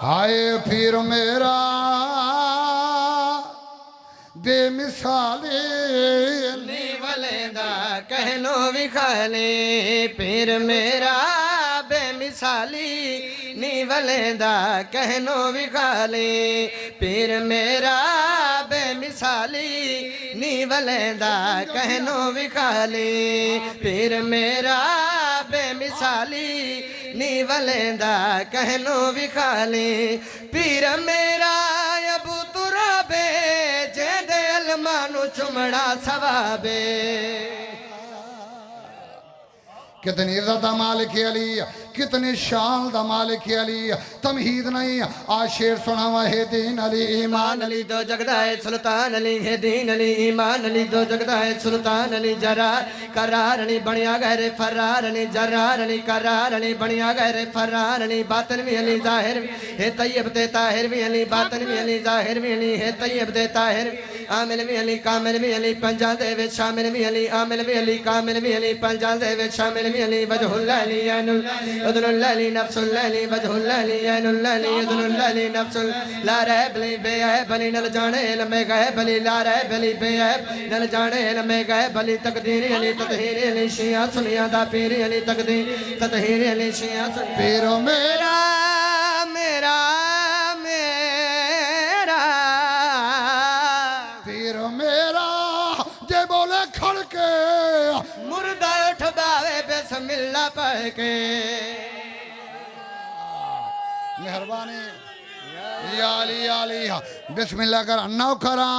हाय पीर मेरा बेमिसाले नीवलेंदा कहनो विखाले पीर मेरा बेमिसाली नीवलेंदा कहनो विखाले पीर मेरा बेमिसाली नीवलेंदा कहनो विखाले पीर मेरा बेमिसाली नीवलेंदा कहनो विखाले पीर मेरा अबू तुराबे जेदे अलमानु चुमड़ा सवाबे। कितनी इज्जत मालिक अली, कितनी शान दा मालिक अली। तमहीद नहीं आज शेर सुनावा है दीन अली। ईमान अली दो जगदा है सुल्तान अली है दीन अली। ईमान अली दो जगदा है सुल्तान अली जरार करार अली बनिया गहरे फरार अली जरार अली करार अली बनिया गहरे फरार अली बातन भी अली जाहिर है तैयब ते ताहिर भी अली बातन भी अली जाहिर भी अली है तैयब ते ताहिर आमिल भी अली कामिल भी अली पंजा दे विच शामिल भी अली आमिल भी अली कामिल भी अली पंजा दे विच शामिल भी अली वजहुल अली ऐनुल उदनुल अली नफ्सुल अली वजहुल अली ऐनुल अली उदनुल अली नफ्सुल ला रह बली बेअहब बली नल जाने लमे गए बली ला रह बली बेअहब नल जाने लमे गए बली तकदीर अली ततहीर अली शिया सुनिया दा पीर अली तकदीर ततहीर अली शिया पीर मेरा मेरा मेरा पीर मेरा जे बोले खड़के मुर्दा उठ बावे बिस्मिल्लाह पढ़ के। मेहरबानी या अली बिस्मिल्लाह कर नौकरा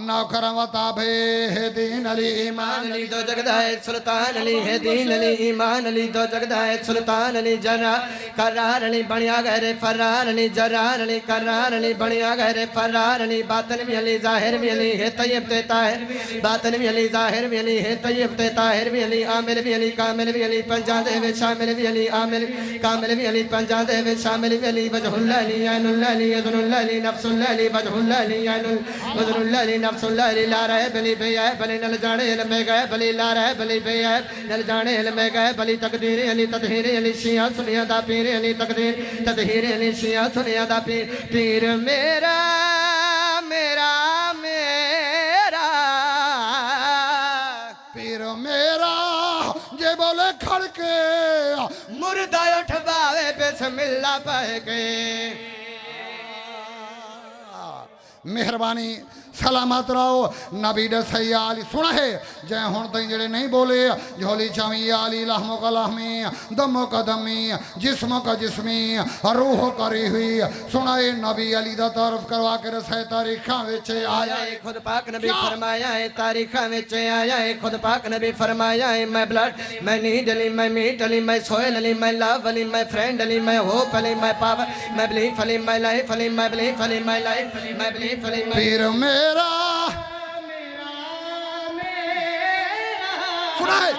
नौकरा वताबे है दीन अली। ईमान अली दो जगदा है सुल्तान अली है दीन अली। ईमान अली दो जगदा है सुल्तान अली जरा करार अली बनिया गहरे फरार अली जरार अली करार अली बनिया गहरे फरार अली बातन भी अली जाहिर भी अली है तैयब ते ताहिर बातन भी अली जाहिर भी अली है तैयब ते ताहिर भी अली आमिल भी अली कामिल भी अली पंजा दे विच शामिल भी अली आमिल कामिल भी अली पंजा दे विच शामिल भी अली वजहुल अली ऐनुल अली उदनुल अली नफ्सुल अली वजहुल अली ऐनुल उदनुल अली नफ्सुल अली ला रहे बली बेअहब बली नल जाने लमे गए बली ला रहे बली बेअहब नल जाने लमे गए बली तकदीर अली ततहीर अली शिया सुनिया दा पीर अली तकदीर ततहीर अली शिया सुनिया दा पीर पीर मेरा मेरा मेरा पीर मेरा जे बोले खड़के मुर्दा उठवावे बिस्मिल्लाह पढ़ के। मेहरबानी सलामत रहो नबी दे सयाली सुना है जय हुण तई जेड़े नहीं बोले झोली चावी आली लहमो का लहमी दमो का दमी जिस्मो का जिस्मी रूह करी हुई सुना है नबी अली दा तारफ करवा के रसे तारीखां विच आया है खुद पाक नबी फरमाया है तारीखां विच आया है खुद पाक नबी फरमाया है मैं ब्लड मैं नीड अली मैं मीट अली मैं सोयल अली मैं लव अली मैं फ्रेंड अली मैं होप अली मैं पावर मैं बिलीफ अली मैं लाइफ अली मैं बिलीफ अली मैं लाइफ मैं बिलीफ अली पीर मेरा सुनाए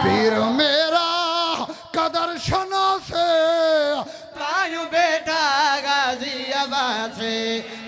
पीर मेरा कदर शना से पायू बेटा गाजी आवाज से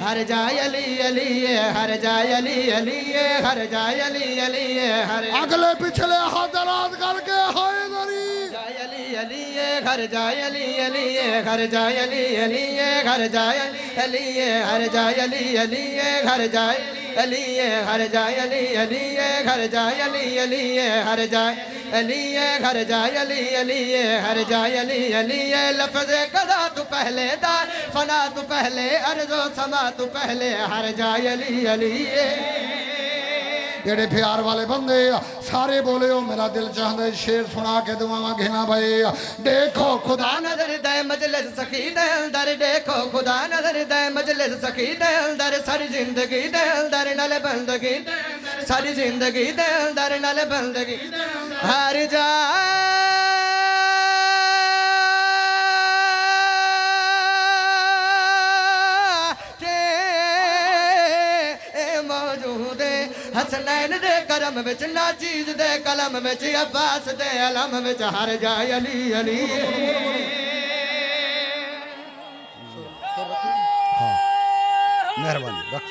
हर जाय अली अली हर जाय अली अली हर जाय अली अली हर अगले पिछले हजरात करके हाय दरी जाय अली अली घर जाय अली अली घर जाय अली अली घर जाय अली हर जाय अली अली घर जाय अली हर जाय अली अली घर जाय अली अली हर जाय अली घर जाय अली अली हर जाय अली अली लफ्ज़ कदा तू पहले दार फना तू पहले अर्ज़ो समा तू पहले हर जाय अली अली। जेड़े प्यार वाले बंदे सारे बोले हो मेरा दिल चाहता है शेर सुना के दुआवा घेना भाई देखो खुदा नजर दे मजलिस सखी दे अंदर देखो खुदा नजर दे मजलिस सखी दे अंदर सारी जिंदगी दे अंदर नल बंदगी सारी जिंदगी दे अंदर नल बंदगी हर जा हसनैन दे करम विच नाचीज दे कलम विच अब्बास दे अलम विच हर जाय अली अली। मेहरबानी रख